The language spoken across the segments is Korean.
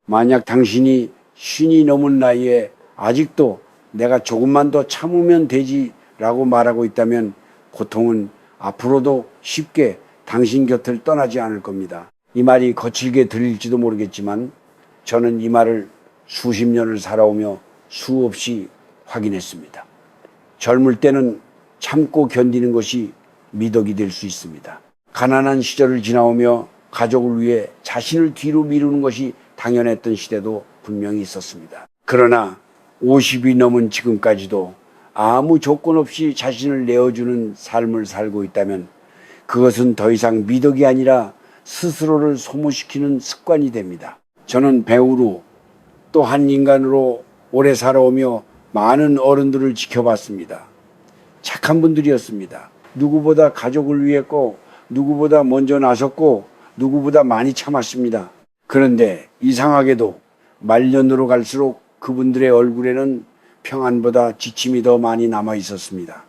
만약 당신이 쉰이 넘은 나이에 아직도 내가 조금만 더 참으면 되지라고 말하고 있다면 고통은 앞으로도 쉽게 당신 곁을 떠나지 않을 겁니다. 이 말이 거칠게 들릴지도 모르겠지만 저는 이 말을 수십 년을 살아오며 수없이 확인했습니다. 젊을 때는 참고 견디는 것이 미덕이 될 수 있습니다. 가난한 시절을 지나오며 가족을 위해 자신을 뒤로 미루는 것이 당연했던 시대도 분명히 있었습니다. 그러나 50이 넘은 지금까지도 아무 조건 없이 자신을 내어주는 삶을 살고 있다면 그것은 더 이상 미덕이 아니라 스스로를 소모시키는 습관이 됩니다. 저는 배우로 또 한 인간으로 오래 살아오며 많은 어른들을 지켜봤습니다. 착한 분들이었습니다. 누구보다 가족을 위했고 누구보다 먼저 나섰고 누구보다 많이 참았습니다. 그런데 이상하게도 말년으로 갈수록 그분들의 얼굴에는 평안보다 지침이 더 많이 남아 있었습니다.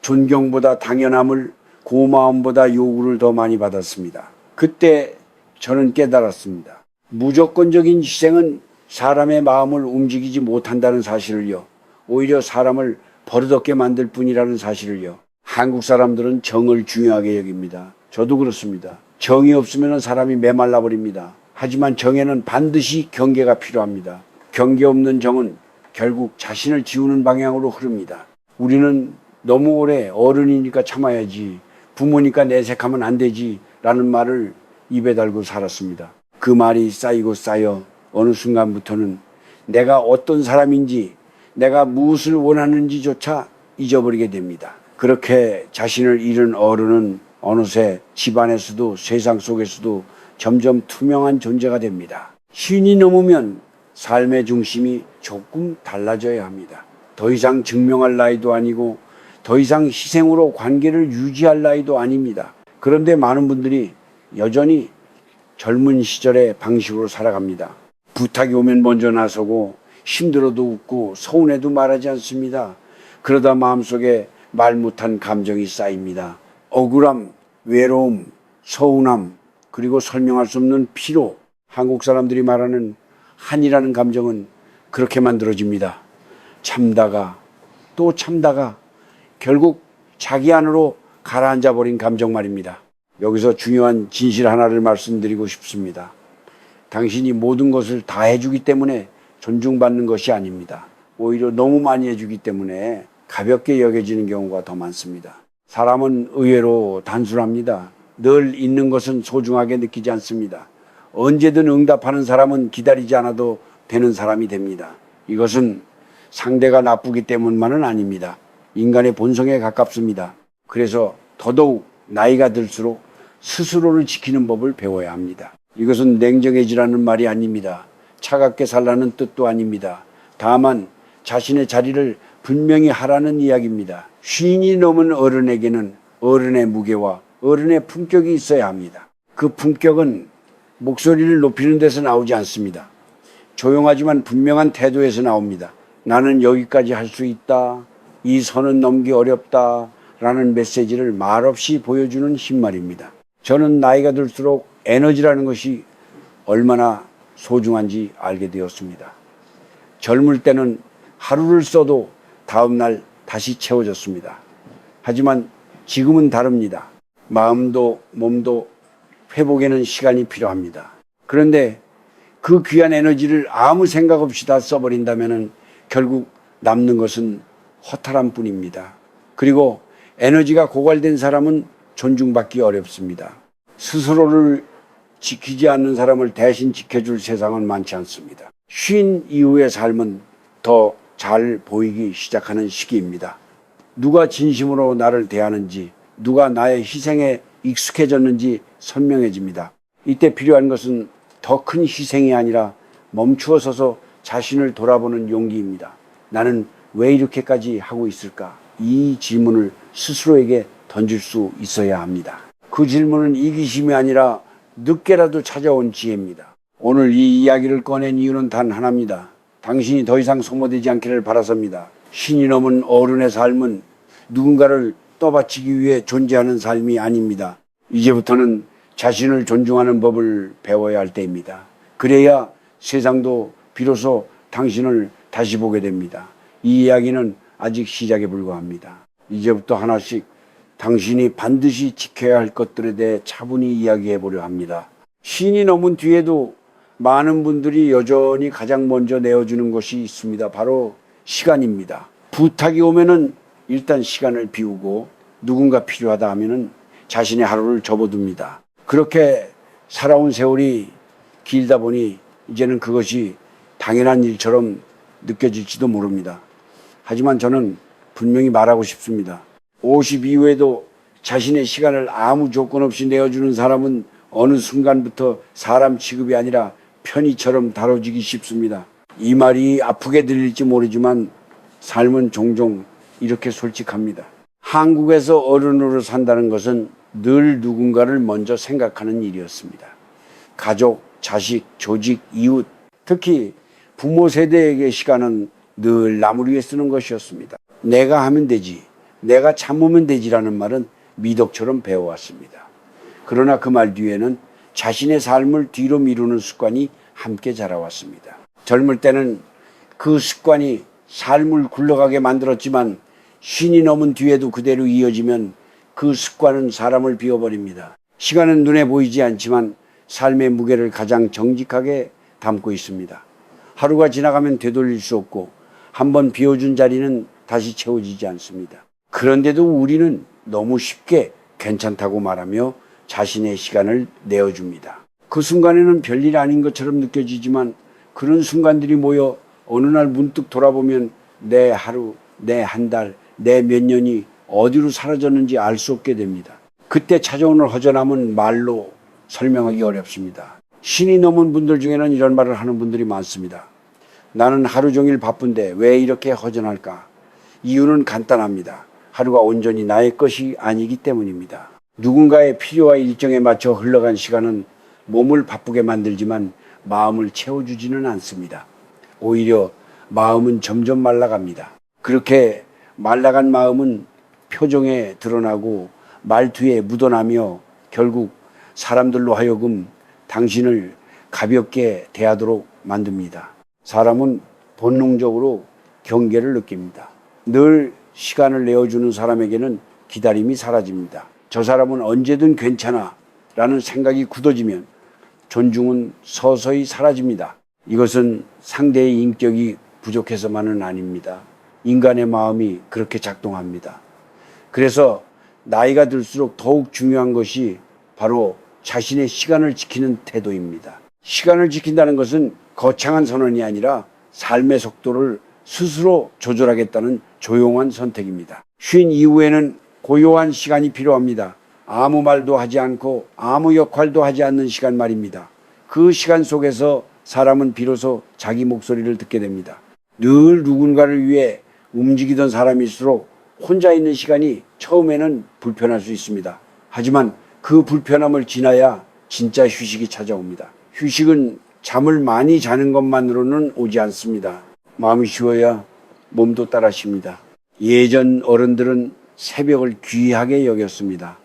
존경보다 당연함을, 고마움보다 요구를 더 많이 받았습니다. 그때 저는 깨달았습니다. 무조건적인 희생은 사람의 마음을 움직이지 못한다는 사실을요. 오히려 사람을 버릇없게 만들 뿐이라는 사실을요. 한국 사람들은 정을 중요하게 여깁니다. 저도 그렇습니다. 정이 없으면 사람이 메말라 버립니다. 하지만 정에는 반드시 경계가 필요합니다. 경계 없는 정은 결국 자신을 지우는 방향으로 흐릅니다. 우리는 너무 오래 어른이니까 참아야지, 부모니까 내색하면 안 되지 라는 말을 입에 달고 살았습니다. 그 말이 쌓이고 쌓여 어느 순간부터는 내가 어떤 사람인지, 내가 무엇을 원하는지조차 잊어버리게 됩니다. 그렇게 자신을 잃은 어른은 어느새 집안에서도 세상 속에서도 점점 투명한 존재가 됩니다. 쉰이 넘으면 삶의 중심이 조금 달라져야 합니다. 더 이상 증명할 나이도 아니고 더 이상 희생으로 관계를 유지할 나이도 아닙니다. 그런데 많은 분들이 여전히 젊은 시절의 방식으로 살아갑니다. 부탁이 오면 먼저 나서고 힘들어도 웃고 서운해도 말하지 않습니다. 그러다 마음속에 말 못한 감정이 쌓입니다. 억울함, 외로움, 서운함, 그리고 설명할 수 없는 피로. 한국 사람들이 말하는 한이라는 감정은 그렇게 만들어집니다. 참다가 또 참다가 결국 자기 안으로 가라앉아 버린 감정 말입니다. 여기서 중요한 진실 하나를 말씀드리고 싶습니다. 당신이 모든 것을 다 해주기 때문에 존중받는 것이 아닙니다. 오히려 너무 많이 해주기 때문에 가볍게 여겨지는 경우가 더 많습니다. 사람은 의외로 단순합니다. 늘 있는 것은 소중하게 느끼지 않습니다. 언제든 응답하는 사람은 기다리지 않아도 되는 사람이 됩니다. 이것은 상대가 나쁘기 때문만은 아닙니다. 인간의 본성에 가깝습니다. 그래서 더더욱 나이가 들수록 스스로를 지키는 법을 배워야 합니다. 이것은 냉정해지라는 말이 아닙니다. 차갑게 살라는 뜻도 아닙니다. 다만 자신의 자리를 분명히 하라는 이야기입니다. 쉰이 넘은 어른에게는 어른의 무게와 어른의 품격이 있어야 합니다. 그 품격은 목소리를 높이는 데서 나오지 않습니다. 조용하지만 분명한 태도에서 나옵니다. 나는 여기까지 할 수 있다. 이 선은 넘기 어렵다. 라는 메시지를 말없이 보여주는 힘말입니다. 저는 나이가 들수록 에너지라는 것이 얼마나 소중한지 알게 되었습니다. 젊을 때는 하루를 써도 다음날 다시 채워졌습니다. 하지만 지금은 다릅니다. 마음도 몸도 회복에는 시간이 필요합니다. 그런데 그 귀한 에너지를 아무 생각 없이 다 써버린다면 결국 남는 것은 허탈함 뿐입니다. 그리고 에너지가 고갈된 사람은 존중받기 어렵습니다. 스스로를 지키지 않는 사람을 대신 지켜줄 세상은 많지 않습니다. 쉰 이후의 삶은 더 잘 보이기 시작하는 시기입니다. 누가 진심으로 나를 대하는지, 누가 나의 희생에 익숙해졌는지 선명해집니다. 이때 필요한 것은 더 큰 희생이 아니라 멈추어 서서 자신을 돌아보는 용기입니다. 나는 왜 이렇게까지 하고 있을까? 이 질문을 스스로에게 던질 수 있어야 합니다. 그 질문은 이기심이 아니라 늦게라도 찾아온 지혜입니다. 오늘 이 이야기를 꺼낸 이유는 단 하나입니다. 당신이 더 이상 소모되지 않기를 바라섭니다. 신이 넘은 어른의 삶은 누군가를 떠받치기 위해 존재하는 삶이 아닙니다. 이제부터는 자신을 존중하는 법을 배워야 할 때입니다. 그래야 세상도 비로소 당신을 다시 보게 됩니다. 이 이야기는 아직 시작에 불과합니다. 이제부터 하나씩 당신이 반드시 지켜야 할 것들에 대해 차분히 이야기해 보려 합니다. 신이 넘은 뒤에도 많은 분들이 여전히 가장 먼저 내어주는 것이 있습니다. 바로 시간입니다. 부탁이 오면은 일단 시간을 비우고 누군가 필요하다 하면은 자신의 하루를 접어둡니다. 그렇게 살아온 세월이 길다 보니 이제는 그것이 당연한 일처럼 느껴질지도 모릅니다. 하지만 저는 분명히 말하고 싶습니다. 50 이후에도 자신의 시간을 아무 조건 없이 내어주는 사람은 어느 순간부터 사람 취급이 아니라 편의처럼 다뤄지기 쉽습니다. 이 말이 아프게 들릴지 모르지만 삶은 종종 이렇게 솔직합니다. 한국에서 어른으로 산다는 것은 늘 누군가를 먼저 생각하는 일이었습니다. 가족, 자식, 조직, 이웃, 특히 부모 세대에게 시간은 늘 남을 위해 쓰는 것이었습니다. 내가 하면 되지, 내가 참으면 되지라는 말은 미덕처럼 배워왔습니다. 그러나 그 말 뒤에는 자신의 삶을 뒤로 미루는 습관이 함께 자라왔습니다. 젊을 때는 그 습관이 삶을 굴러가게 만들었지만 쉰이 넘은 뒤에도 그대로 이어지면 그 습관은 사람을 비워버립니다. 시간은 눈에 보이지 않지만 삶의 무게를 가장 정직하게 담고 있습니다. 하루가 지나가면 되돌릴 수 없고 한번 비워준 자리는 다시 채워지지 않습니다. 그런데도 우리는 너무 쉽게 괜찮다고 말하며 자신의 시간을 내어줍니다. 그 순간에는 별일 아닌 것처럼 느껴지지만 그런 순간들이 모여 어느 날 문득 돌아보면 내 하루, 내 한 달, 내 몇 년이 어디로 사라졌는지 알 수 없게 됩니다. 그때 찾아오는 허전함은 말로 설명하기 어렵습니다. 신이 넘은 분들 중에는 이런 말을 하는 분들이 많습니다. 나는 하루 종일 바쁜데 왜 이렇게 허전할까? 이유는 간단합니다. 하루가 온전히 나의 것이 아니기 때문입니다. 누군가의 필요와 일정에 맞춰 흘러간 시간은 몸을 바쁘게 만들지만 마음을 채워주지는 않습니다. 오히려 마음은 점점 말라갑니다. 그렇게 말라간 마음은 표정에 드러나고 말투에 묻어나며 결국 사람들로 하여금 당신을 가볍게 대하도록 만듭니다. 사람은 본능적으로 경계를 느낍니다. 늘 시간을 내어주는 사람에게는 기다림이 사라집니다. 저 사람은 언제든 괜찮아 라는 생각이 굳어지면 존중은 서서히 사라집니다. 이것은 상대의 인격이 부족해서만은 아닙니다. 인간의 마음이 그렇게 작동합니다. 그래서 나이가 들수록 더욱 중요한 것이 바로 자신의 시간을 지키는 태도입니다. 시간을 지킨다는 것은 거창한 선언이 아니라 삶의 속도를 스스로 조절하겠다는 조용한 선택입니다. 쉰 이후에는 고요한 시간이 필요합니다. 아무 말도 하지 않고 아무 역할도 하지 않는 시간 말입니다. 그 시간 속에서 사람은 비로소 자기 목소리를 듣게 됩니다. 늘 누군가를 위해 움직이던 사람일수록 혼자 있는 시간이 처음에는 불편할 수 있습니다. 하지만 그 불편함을 지나야 진짜 휴식이 찾아옵니다. 휴식은 잠을 많이 자는 것만으로는 오지 않습니다. 마음이 쉬어야 몸도 따라 쉽니다. 예전 어른들은 새벽을 귀하게 여겼습니다.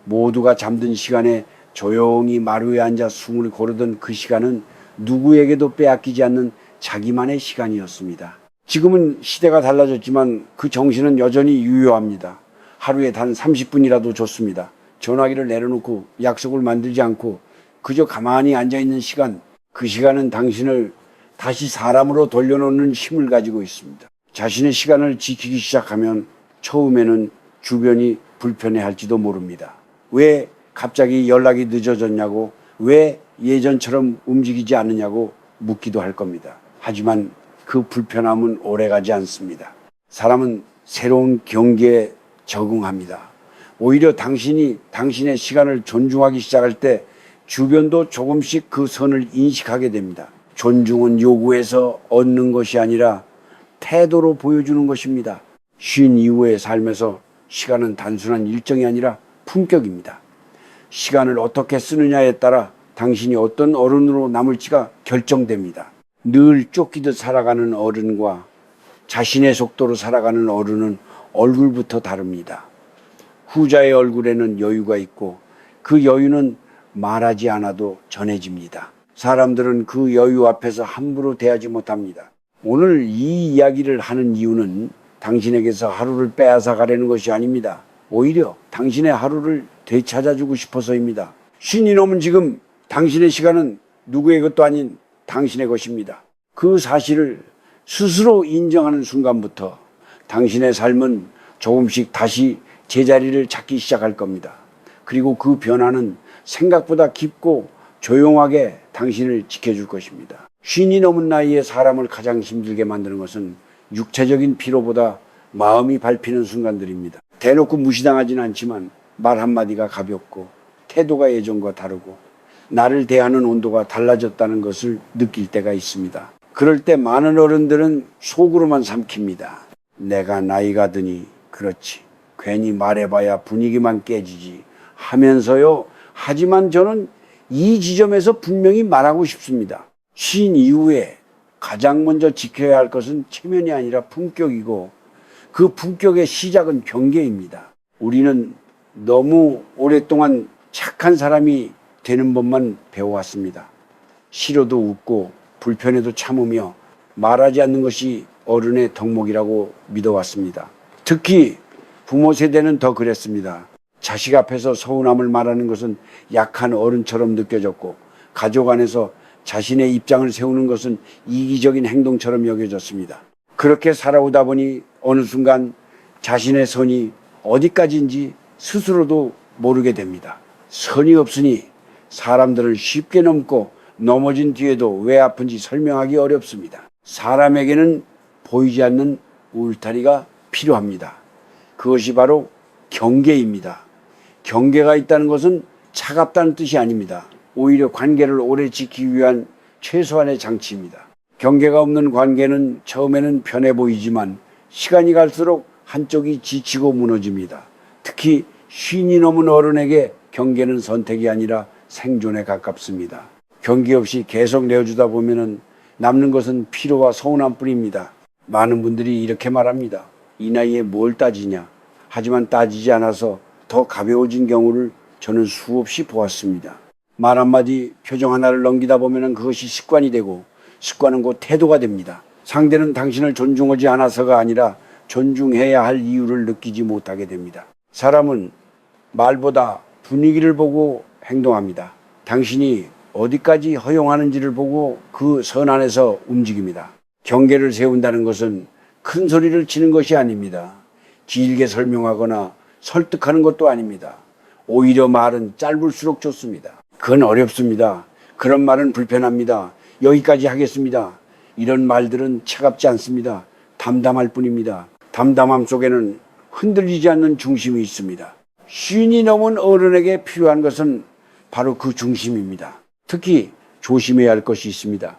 모두가 잠든 시간에 조용히 마루에 앉아 숨을 고르던 그 시간은 누구에게도 빼앗기지 않는 자기만의 시간이었습니다. 지금은 시대가 달라졌지만 그 정신은 여전히 유효합니다. 하루에 단 30분이라도 좋습니다. 전화기를 내려놓고 약속을 만들지 않고 그저 가만히 앉아있는 시간, 그 시간은 당신을 다시 사람으로 돌려놓는 힘을 가지고 있습니다. 자신의 시간을 지키기 시작하면 처음에는 주변이 불편해할지도 모릅니다. 왜 갑자기 연락이 늦어졌냐고, 왜 예전처럼 움직이지 않느냐고 묻기도 할 겁니다. 하지만 그 불편함은 오래가지 않습니다. 사람은 새로운 경계에 적응합니다. 오히려 당신이 당신의 시간을 존중하기 시작할 때 주변도 조금씩 그 선을 인식하게 됩니다. 존중은 요구해서 얻는 것이 아니라 태도로 보여주는 것입니다. 쉰 이후의 삶에서 시간은 단순한 일정이 아니라 품격입니다. 시간을 어떻게 쓰느냐에 따라 당신이 어떤 어른으로 남을지가 결정됩니다. 늘 쫓기듯 살아가는 어른과 자신의 속도로 살아가는 어른은 얼굴부터 다릅니다. 후자의 얼굴에는 여유가 있고 그 여유는 말하지 않아도 전해집니다. 사람들은 그 여유 앞에서 함부로 대하지 못합니다. 오늘 이 이야기를 하는 이유는 당신에게서 하루를 빼앗아 가려는 것이 아닙니다. 오히려 당신의 하루를 되찾아주고 싶어서입니다. 쉰이 넘은 지금 당신의 시간은 누구의 것도 아닌 당신의 것입니다. 그 사실을 스스로 인정하는 순간부터 당신의 삶은 조금씩 다시 제자리를 찾기 시작할 겁니다. 그리고 그 변화는 생각보다 깊고 조용하게 당신을 지켜줄 것입니다. 쉰이 넘은 나이에 사람을 가장 힘들게 만드는 것은 육체적인 피로보다 마음이 밟히는 순간들입니다. 대놓고 무시당하지는 않지만 말 한마디가 가볍고 태도가 예전과 다르고 나를 대하는 온도가 달라졌다는 것을 느낄 때가 있습니다. 그럴 때 많은 어른들은 속으로만 삼킵니다. 내가 나이가 드니 그렇지. 괜히 말해봐야 분위기만 깨지지 하면서요. 하지만 저는 이 지점에서 분명히 말하고 싶습니다. 쉰 이후에 가장 먼저 지켜야 할 것은 체면이 아니라 품격이고 그 품격의 시작은 경계입니다. 우리는 너무 오랫동안 착한 사람이 되는 법만 배워왔습니다. 싫어도 웃고 불편해도 참으며 말하지 않는 것이 어른의 덕목이라고 믿어왔습니다. 특히 부모 세대는 더 그랬습니다. 자식 앞에서 서운함을 말하는 것은 약한 어른처럼 느껴졌고 가족 안에서 자신의 입장을 세우는 것은 이기적인 행동처럼 여겨졌습니다. 그렇게 살아오다 보니 어느 순간 자신의 선이 어디까지인지 스스로도 모르게 됩니다. 선이 없으니 사람들을 쉽게 넘고 넘어진 뒤에도 왜 아픈지 설명하기 어렵습니다. 사람에게는 보이지 않는 울타리가 필요합니다. 그것이 바로 경계입니다. 경계가 있다는 것은 차갑다는 뜻이 아닙니다. 오히려 관계를 오래 지키기 위한 최소한의 장치입니다. 경계가 없는 관계는 처음에는 편해 보이지만 시간이 갈수록 한쪽이 지치고 무너집니다. 특히 쉰이 넘은 어른에게 경계는 선택이 아니라 생존에 가깝습니다. 경계 없이 계속 내어주다 보면 남는 것은 피로와 서운함 뿐입니다. 많은 분들이 이렇게 말합니다. 이 나이에 뭘 따지냐. 하지만 따지지 않아서 더 가벼워진 경우를 저는 수없이 보았습니다. 말 한마디, 표정 하나를 넘기다 보면 그것이 습관이 되고 습관은 곧 태도가 됩니다. 상대는 당신을 존중하지 않아서가 아니라 존중해야 할 이유를 느끼지 못하게 됩니다. 사람은 말보다 분위기를 보고 행동합니다. 당신이 어디까지 허용하는지를 보고 그 선 안에서 움직입니다. 경계를 세운다는 것은 큰 소리를 치는 것이 아닙니다. 길게 설명하거나 설득하는 것도 아닙니다. 오히려 말은 짧을수록 좋습니다. 그건 어렵습니다. 그런 말은 불편합니다. 여기까지 하겠습니다. 이런 말들은 차갑지 않습니다. 담담할 뿐입니다. 담담함 속에는 흔들리지 않는 중심이 있습니다. 쉰이 넘은 어른에게 필요한 것은 바로 그 중심입니다. 특히 조심해야 할 것이 있습니다.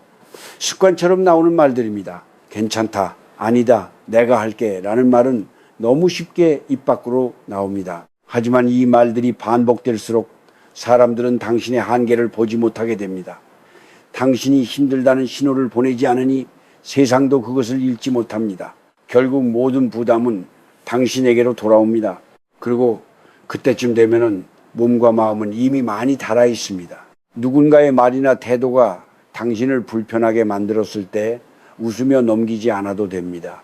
습관처럼 나오는 말들입니다. 괜찮다, 아니다, 내가 할게 라는 말은 너무 쉽게 입 밖으로 나옵니다. 하지만 이 말들이 반복될수록 사람들은 당신의 한계를 보지 못하게 됩니다. 당신이 힘들다는 신호를 보내지 않으니 세상도 그것을 읽지 못합니다. 결국 모든 부담은 당신에게로 돌아옵니다. 그리고 그때쯤 되면은 몸과 마음은 이미 많이 달아 있습니다. 누군가의 말이나 태도가 당신을 불편하게 만들었을 때 웃으며 넘기지 않아도 됩니다.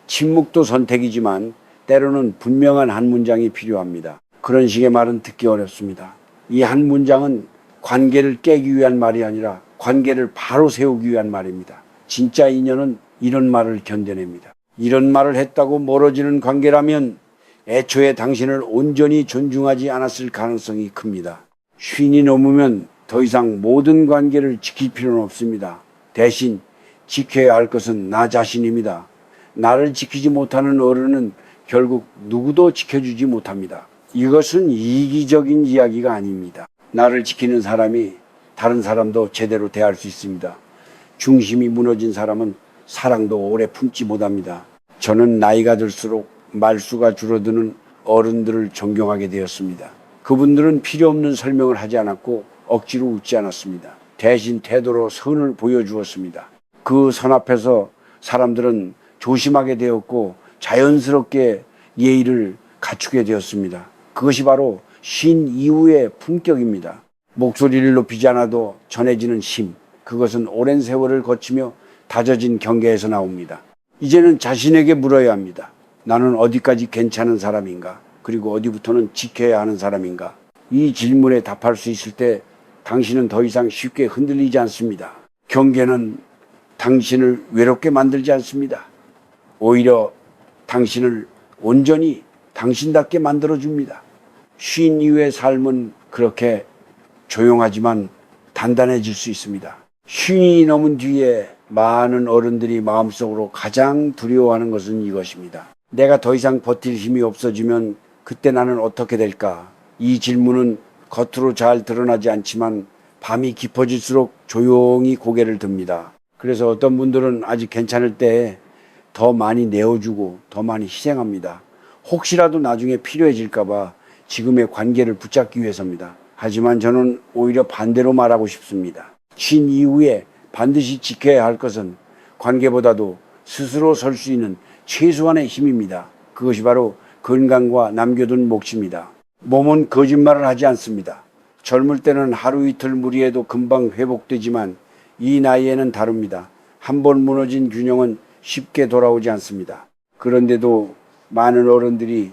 침묵도 선택이지만 때로는 분명한 한 문장이 필요합니다. 그런 식의 말은 듣기 어렵습니다. 이 한 문장은 관계를 깨기 위한 말이 아니라 관계를 바로 세우기 위한 말입니다. 진짜 인연은 이런 말을 견뎌냅니다. 이런 말을 했다고 멀어지는 관계라면 애초에 당신을 온전히 존중하지 않았을 가능성이 큽니다. 쉰이 넘으면 더 이상 모든 관계를 지킬 필요는 없습니다. 대신 지켜야 할 것은 나 자신입니다. 나를 지키지 못하는 어른은 결국 누구도 지켜주지 못합니다. 이것은 이기적인 이야기가 아닙니다. 나를 지키는 사람이 다른 사람도 제대로 대할 수 있습니다. 중심이 무너진 사람은 사랑도 오래 품지 못합니다. 저는 나이가 들수록 말수가 줄어드는 어른들을 존경하게 되었습니다. 그분들은 필요 없는 설명을 하지 않았고 억지로 웃지 않았습니다. 대신 태도로 선을 보여주었습니다. 그 선 앞에서 사람들은 조심하게 되었고 자연스럽게 예의를 갖추게 되었습니다. 그것이 바로 쉰 이후의 품격입니다. 목소리를 높이지 않아도 전해지는 힘, 그것은 오랜 세월을 거치며 다져진 경계에서 나옵니다. 이제는 자신에게 물어야 합니다. 나는 어디까지 괜찮은 사람인가? 그리고 어디부터는 지켜야 하는 사람인가? 이 질문에 답할 수 있을 때 당신은 더 이상 쉽게 흔들리지 않습니다. 경계는 당신을 외롭게 만들지 않습니다. 오히려 당신을 온전히 당신답게 만들어줍니다. 쉰 이후의 삶은 그렇게 조용하지만 단단해질 수 있습니다. 쉰이 넘은 뒤에 많은 어른들이 마음속으로 가장 두려워하는 것은 이것입니다. 내가 더 이상 버틸 힘이 없어지면 그때 나는 어떻게 될까? 이 질문은 겉으로 잘 드러나지 않지만 밤이 깊어질수록 조용히 고개를 듭니다. 그래서 어떤 분들은 아직 괜찮을 때 더 많이 내어주고 더 많이 희생합니다. 혹시라도 나중에 필요해질까봐 지금의 관계를 붙잡기 위해서입니다. 하지만 저는 오히려 반대로 말하고 싶습니다. 쉰 이후에 반드시 지켜야 할 것은 관계보다도 스스로 설 수 있는 최소한의 힘입니다. 그것이 바로 건강과 남겨둔 몫입니다. 몸은 거짓말을 하지 않습니다. 젊을 때는 하루 이틀 무리해도 금방 회복되지만 이 나이에는 다릅니다. 한 번 무너진 균형은 쉽게 돌아오지 않습니다. 그런데도 많은 어른들이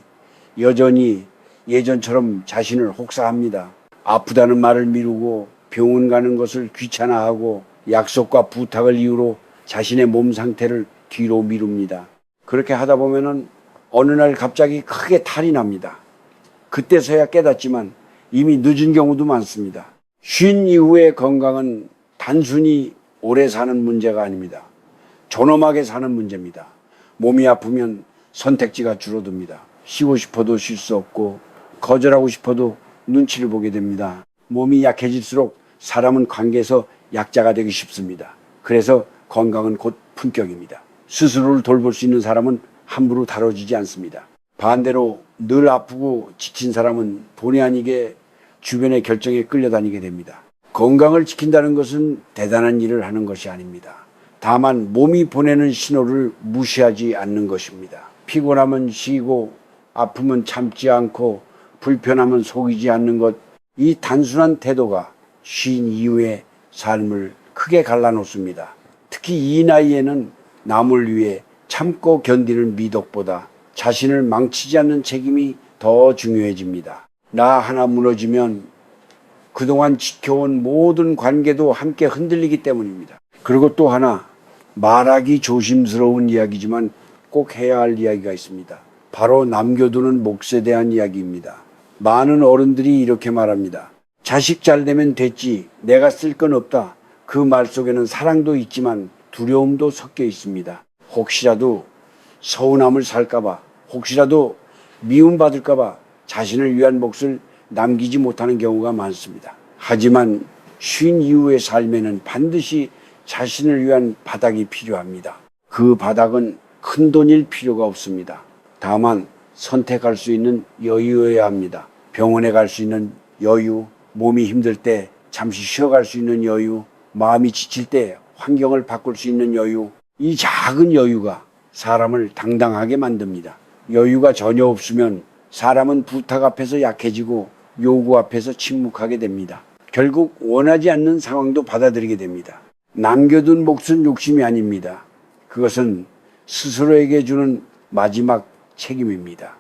여전히 예전처럼 자신을 혹사합니다. 아프다는 말을 미루고 병원 가는 것을 귀찮아하고 약속과 부탁을 이유로 자신의 몸 상태를 뒤로 미룹니다. 그렇게 하다 보면은 어느 날 갑자기 크게 탈이 납니다. 그때서야 깨닫지만 이미 늦은 경우도 많습니다. 쉰 이후의 건강은 단순히 오래 사는 문제가 아닙니다. 존엄하게 사는 문제입니다. 몸이 아프면 선택지가 줄어듭니다. 쉬고 싶어도 쉴 수 없고 거절하고 싶어도 눈치를 보게 됩니다. 몸이 약해질수록 사람은 관계에서 약자가 되기 쉽습니다. 그래서 건강은 곧 품격입니다. 스스로를 돌볼 수 있는 사람은 함부로 다뤄지지 않습니다. 반대로 늘 아프고 지친 사람은 본의 아니게 주변의 결정에 끌려다니게 됩니다. 건강을 지킨다는 것은 대단한 일을 하는 것이 아닙니다. 다만 몸이 보내는 신호를 무시하지 않는 것입니다. 피곤하면 쉬고 아프면 참지 않고 불편하면 속이지 않는 것, 이 단순한 태도가 쉰 이후의 삶을 크게 갈라놓습니다. 특히 이 나이에는 남을 위해 참고 견디는 미덕보다 자신을 망치지 않는 책임이 더 중요해집니다. 나 하나 무너지면 그동안 지켜온 모든 관계도 함께 흔들리기 때문입니다. 그리고 또 하나, 말하기 조심스러운 이야기지만 꼭 해야 할 이야기가 있습니다. 바로 남겨두는 몫에 대한 이야기입니다. 많은 어른들이 이렇게 말합니다. 자식 잘 되면 됐지, 내가 쓸 건 없다. 그 말 속에는 사랑도 있지만 두려움도 섞여 있습니다. 혹시라도 서운함을 살까봐, 혹시라도 미움받을까봐 자신을 위한 몫을 남기지 못하는 경우가 많습니다. 하지만 쉰 이후의 삶에는 반드시 자신을 위한 바닥이 필요합니다. 그 바닥은 큰 돈일 필요가 없습니다. 다만 선택할 수 있는 여유여야 합니다. 병원에 갈 수 있는 여유, 몸이 힘들 때 잠시 쉬어갈 수 있는 여유, 마음이 지칠 때 환경을 바꿀 수 있는 여유, 이 작은 여유가 사람을 당당하게 만듭니다. 여유가 전혀 없으면 사람은 부탁 앞에서 약해지고 요구 앞에서 침묵하게 됩니다. 결국 원하지 않는 상황도 받아들이게 됩니다. 남겨둔 몫은 욕심이 아닙니다. 그것은 스스로에게 주는 마지막 책임입니다.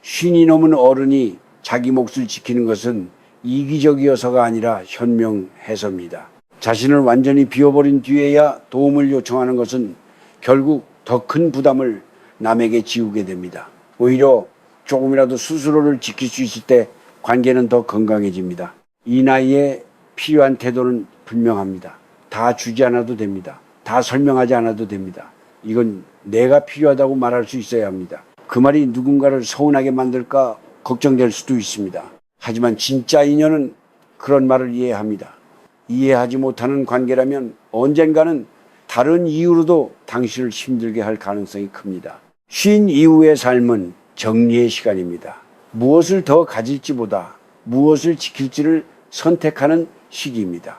쉰이 넘은 어른이 자기 몫을 지키는 것은 이기적이어서가 아니라 현명해서입니다. 자신을 완전히 비워버린 뒤에야 도움을 요청하는 것은 결국 더 큰 부담을 남에게 지우게 됩니다. 오히려 조금이라도 스스로를 지킬 수 있을 때 관계는 더 건강해집니다. 이 나이에 필요한 태도는 분명합니다. 다 주지 않아도 됩니다. 다 설명하지 않아도 됩니다. 이건 내가 필요하다고 말할 수 있어야 합니다. 그 말이 누군가를 서운하게 만들까 걱정될 수도 있습니다. 하지만 진짜 인연은 그런 말을 이해합니다. 이해하지 못하는 관계라면 언젠가는 다른 이유로도 당신을 힘들게 할 가능성이 큽니다. 쉰 이후의 삶은 정리의 시간입니다. 무엇을 더 가질지보다 무엇을 지킬지를 선택하는 시기입니다.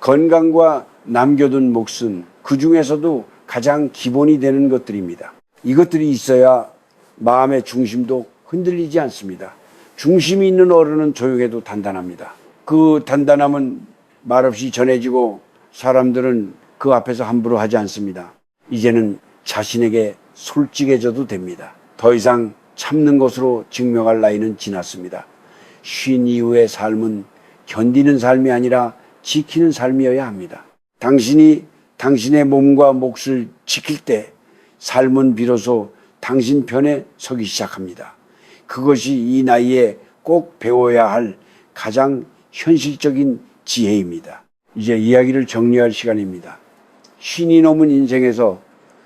건강과 남겨둔 몫은 그 중에서도 가장 기본이 되는 것들입니다. 이것들이 있어야 마음의 중심도 흔들리지 않습니다. 중심이 있는 어른은 조용해도 단단합니다. 그 단단함은 말없이 전해지고 사람들은 그 앞에서 함부로 하지 않습니다. 이제는 자신에게 솔직해져도 됩니다. 더 이상 참는 것으로 증명할 나이는 지났습니다. 쉰 이후의 삶은 견디는 삶이 아니라 지키는 삶이어야 합니다. 당신이 당신의 몸과 몫을 지킬 때 삶은 비로소 당신 편에 서기 시작합니다. 그것이 이 나이에 꼭 배워야 할 가장 현실적인 지혜입니다. 이제 이야기를 정리할 시간입니다. 쉰이 넘은 인생에서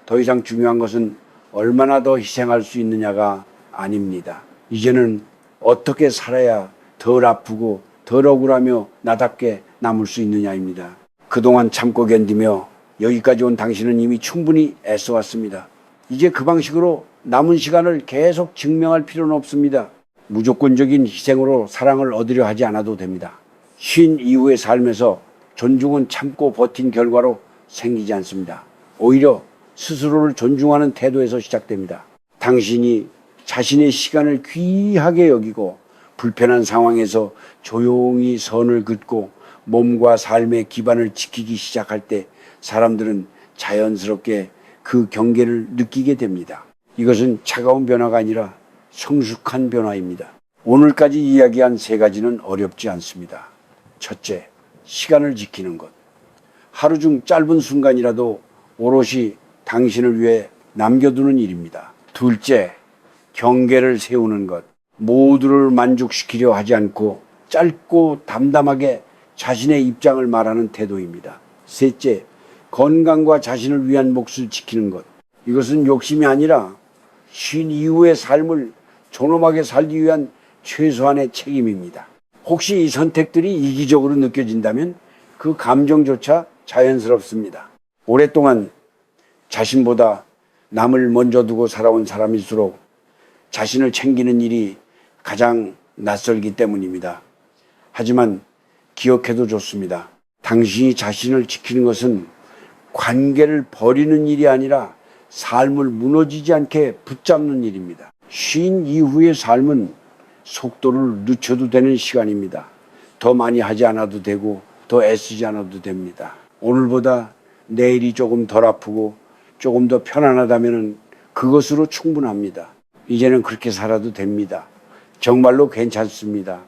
더 이상 중요한 것은 얼마나 더 희생할 수 있느냐가 아닙니다. 이제는 어떻게 살아야 덜 아프고 덜 억울하며 나답게 남을 수 있느냐입니다. 그동안 참고 견디며 여기까지 온 당신은 이미 충분히 애써왔습니다. 이제 그 방식으로 남은 시간을 계속 증명할 필요는 없습니다. 무조건적인 희생으로 사랑을 얻으려 하지 않아도 됩니다. 쉰 이후의 삶에서 존중은 참고 버틴 결과로 생기지 않습니다. 오히려 스스로를 존중하는 태도에서 시작됩니다. 당신이 자신의 시간을 귀하게 여기고 불편한 상황에서 조용히 선을 긋고 몸과 삶의 기반을 지키기 시작할 때 사람들은 자연스럽게 그 경계를 느끼게 됩니다. 이것은 차가운 변화가 아니라 성숙한 변화입니다. 오늘까지 이야기한 세 가지는 어렵지 않습니다. 첫째, 시간을 지키는 것. 하루 중 짧은 순간이라도 오롯이 당신을 위해 남겨두는 일입니다. 둘째, 경계를 세우는 것. 모두를 만족시키려 하지 않고 짧고 담담하게 자신의 입장을 말하는 태도입니다. 셋째, 건강과 자신을 위한 몫을 지키는 것. 이것은 욕심이 아니라 쉰 이후의 삶을 존엄하게 살기 위한 최소한의 책임입니다. 혹시 이 선택들이 이기적으로 느껴진다면 그 감정조차 자연스럽습니다. 오랫동안 자신보다 남을 먼저 두고 살아온 사람일수록 자신을 챙기는 일이 가장 낯설기 때문입니다. 하지만 기억해도 좋습니다. 당신이 자신을 지키는 것은 관계를 버리는 일이 아니라 삶을 무너지지 않게 붙잡는 일입니다. 쉰 이후의 삶은 속도를 늦춰도 되는 시간입니다. 더 많이 하지 않아도 되고 더 애쓰지 않아도 됩니다. 오늘보다 내일이 조금 덜 아프고 조금 더 편안하다면 그것으로 충분합니다. 이제는 그렇게 살아도 됩니다. 정말로 괜찮습니다.